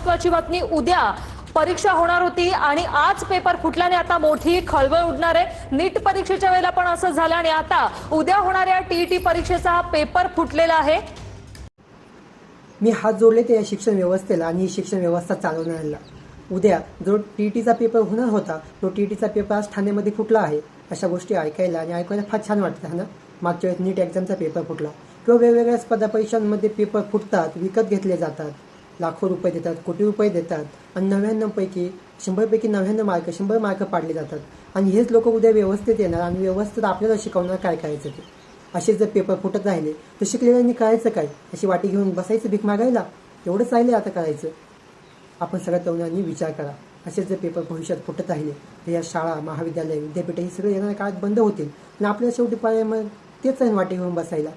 महत्त्वाची बातमी, उद्या परीक्षा होणार होती आणि आज पेपर फुटल्याने आता मोठी खळबळ उडणार आहे। नीट परीक्षेच्या वेळेला पण असं झालं आणि आता उद्या होणाऱ्या टीईटी परीक्षेचा हा पेपर फुटलेला आहे। मी हात जोडले त्या शिक्षण व्यवस्थेला आणि शिक्षण व्यवस्था चालवणाऱ्याला। उद्या जो टीईटीचा पेपर होणार होता तो टीईटीचा पेपर आज ठाण्यामध्ये फुटला आहे। अशा गोष्टी ऐकायला आणि ऐकायला फार छान वाटतं ना। मागच्या वेळेस नीट एक्झामचा पेपर फुटला किंवा वेगवेगळ्या स्पर्धा परीक्षांमध्ये पेपर फुटतात, विकत घेतले जातात, लाखो रुपये देतात, कोटी रुपये देतात आणि 99 पैकी 100 पैकी 99 मार्क 100 मार्क पाडले जातात आणि हेच लोक उद्या व्यवस्थित येणार आणि व्यवस्थित आपल्याला शिकवणार काय करायचं ते। असे जर पेपर फुटत राहिले तर शिकलेल्यांनी करायचं काय? अशी वाटी घेऊन बसायचं भीक मागायला? एवढंच राहिले आता करायचं। आपण सगळ्या तरुणांनी विचार करा। असे जर पेपर भविष्यात फुटत राहिले तर या शाळा, महाविद्यालय, विद्यापीठ हे सगळे येणाऱ्या काळात बंद होतील आणि आपल्याला शेवटी पर्याय मग तेच आहे वाटी घेऊन बसायला।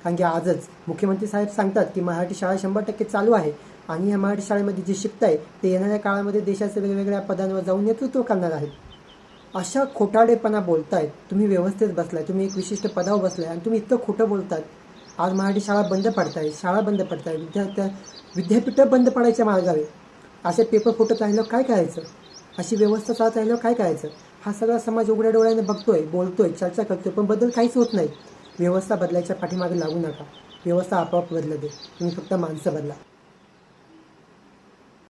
कारण की आजच मुख्यमंत्री साहेब सांगतात की मराठी शाळा 100% चालू आहे आणि या मराठी शाळेमध्ये जे शिकताय ते येणाऱ्या काळामध्ये देशाच्या वेगवेगळ्या पदांवर जाऊन नेतृत्व करणार आहेत। अशा खोटाडेपणा बोलतायत, तुम्ही व्यवस्थेत बसलाय, तुम्ही एक विशिष्ट पदावर बसलाय आणि तुम्ही इतकं खोटं बोलतात। आज मराठी शाळा बंद पडताय, शाळा बंद पडताय, विद्यापीठं बंद पडायच्या मार्गावे। असे पेपर फुटत राहिलं काय करायचं? अशी व्यवस्था चालत राहिलं काय करायचं? हा सगळा समाज उघड्या डोळ्याने बघतोय, बोलतोय, चर्चा करतोय, पण बदल काहीच होत नाही। व्यवस्था बदलायच्या पाठीमागे लागू नका। व्यवस्था आपोआप बदलते, तुम्ही फक्त माणसं बदला।